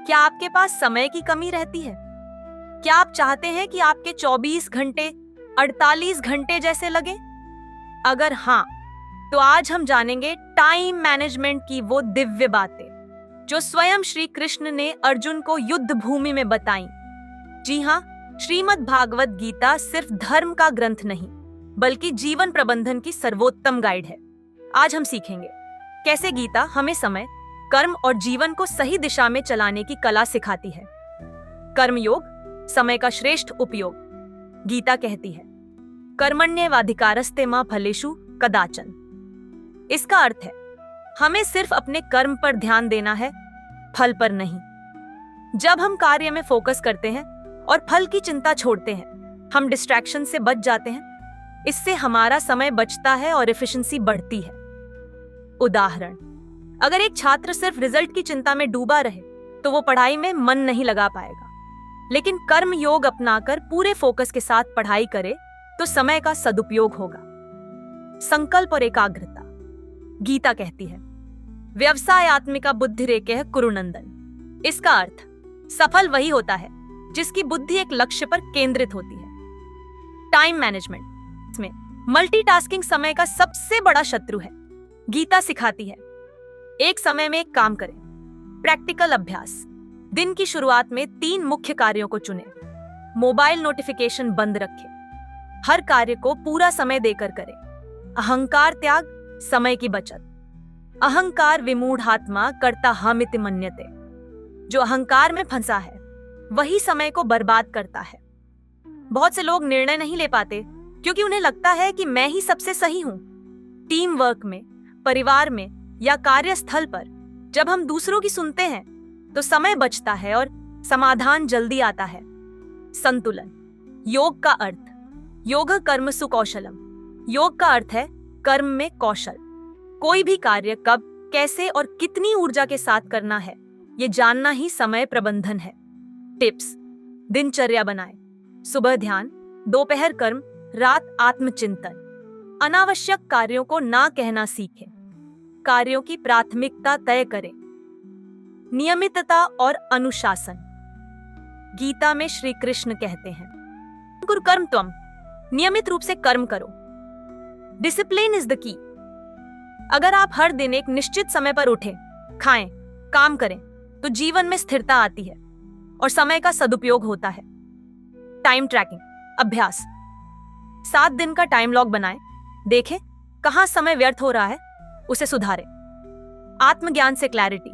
क्या आपके पास समय की कमी रहती है? क्या आप चाहते हैं कि आपके 24 घंटे 48 घंटे जैसे लगे? अगर हाँ, तो आज हम जानेंगे टाइम मैनेजमेंट की वो दिव्य बातें जो स्वयं श्री कृष्ण ने अर्जुन को युद्ध भूमि में बताई। जी हाँ, श्रीमद् भागवत गीता सिर्फ धर्म का ग्रंथ नहीं, बल्कि जीवन प्रबंधन की सर्वोत्तम गाइड है। आज हम सीखेंगे कैसे गीता हमें समय, कर्म और जीवन को सही दिशा में चलाने की कला सिखाती है। कर्मयोग, समय का श्रेष्ठ उपयोग। गीता कहती है, कर्मण्येवाधिकारस्ते मा फलेषु कदाचन। इसका अर्थ है, हमें सिर्फ अपने कर्म पर ध्यान देना है, फल पर नहीं। जब हम कार्य में फोकस करते हैं और फल की चिंता छोड़ते हैं, हम डिस्ट्रैक्शन से बच जाते हैं। इससे हमारा समय बचता है और एफिशिएंसी बढ़ती है। उदाहरण, अगर एक छात्र सिर्फ रिजल्ट की चिंता में डूबा रहे तो वो पढ़ाई में मन नहीं लगा पाएगा। लेकिन कर्म योग अपनाकर पूरे फोकस के साथ पढ़ाई करे तो समय का सदुपयोग होगा। संकल्प और एकाग्रता। गीता कहती है, व्यवसाय आत्मिका बुद्धिरेकः कुरुनंदन। इसका अर्थ, सफल वही होता है जिसकी बुद्धि एक लक्ष्य पर केंद्रित होती है। टाइम मैनेजमेंट, इसमें मल्टीटास्किंग समय का सबसे बड़ा शत्रु है। गीता सिखाती है, एक समय में एक काम करें। प्रैक्टिकल अभ्यास, दिन की शुरुआत में 3 मुख्य कार्यों को चुनें। मोबाइल नोटिफिकेशन बंद रखें। हर कार्य को पूरा समय देकर करें। अहंकार त्याग, समय की बचत। अहंकार विमूढ़ात्मा कर्ता हमिति मन्यते। जो अहंकार में फंसा है वही समय को बर्बाद करता है। बहुत से लोग निर्णय नहीं ले पाते क्योंकि उन्हें लगता है कि मैं ही सबसे सही हूं। टीम वर्क में, परिवार में या कार्यस्थल पर जब हम दूसरों की सुनते हैं तो समय बचता है और समाधान जल्दी आता है। संतुलन। योग का अर्थ, योग कर्मसु कौशलम। योग का अर्थ है कर्म में कौशल। कोई भी कार्य कब, कैसे और कितनी ऊर्जा के साथ करना है, ये जानना ही समय प्रबंधन है। टिप्स। दिनचर्या बनाएं। सुबह ध्यान, दोपहर कर्म, रात आत्मचिंतन। अनावश्यक कार्यों को ना कहना सीखें। कार्यों की प्राथमिकता तय करें। नियमितता और अनुशासन। गीता में श्री कृष्ण कहते हैं, कुरु कर्म त्वम। नियमित रूप से कर्म करो। Discipline is the key. अगर आप हर दिन एक निश्चित समय पर उठें, खाएं, काम करें तो जीवन में स्थिरता आती है और समय का सदुपयोग होता है। टाइम ट्रैकिंग अभ्यास। 7 दिन का टाइम लॉग बनाएं। देखें कहां समय व्यर्थ हो रहा है, उसे सुधारें। आत्मज्ञान से क्लैरिटी।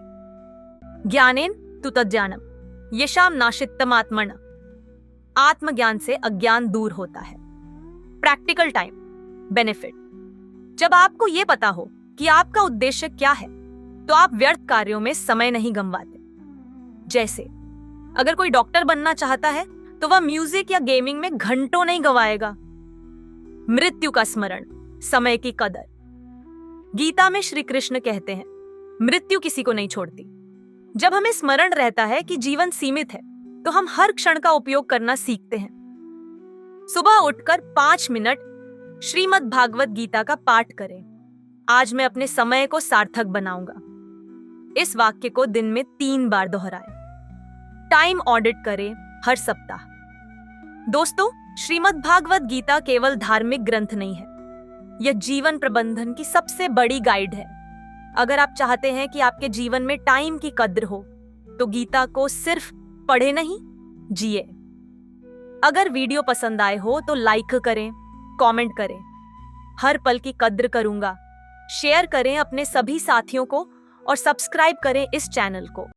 ज्ञानेन तु तज्ज्ञानम येषाम नाशित्तम आत्मना। आत्मज्ञान से अज्ञान दूर होता है। Practical time benefit. जब आपको यह पता हो कि आपका उद्देश्य क्या है तो आप व्यर्थ कार्यों में समय नहीं गंवाते। जैसे अगर कोई डॉक्टर बनना चाहता है तो वह म्यूजिक या गेमिंग में घंटों नहीं गवाएगा। मृत्यु का स्मरण, समय की कदर। गीता में श्री कृष्ण कहते हैं, मृत्यु किसी को नहीं छोड़ती। जब हमें स्मरण रहता है कि जीवन सीमित है तो हम हर क्षण का उपयोग करना सीखते हैं। सुबह उठकर 5 मिनट श्रीमद् भागवत गीता का पाठ करें। आज मैं अपने समय को सार्थक बनाऊंगा। इस वाक्य को दिन में 3 बार दोहराएं। टाइम ऑडिट करें हर सप्ताह। दोस्तों, श्रीमद् भागवत गीता केवल धार्मिक ग्रंथ नहीं है, यह जीवन प्रबंधन की सबसे बड़ी गाइड है। अगर आप चाहते हैं कि आपके जीवन में टाइम की कद्र हो तो गीता को सिर्फ पढ़े नहीं, जिए। अगर वीडियो पसंद आए हो तो लाइक करें, कमेंट करें। हर पल की कद्र करूंगा। शेयर करें अपने सभी साथियों को और सब्सक्राइब करें इस चैनल को।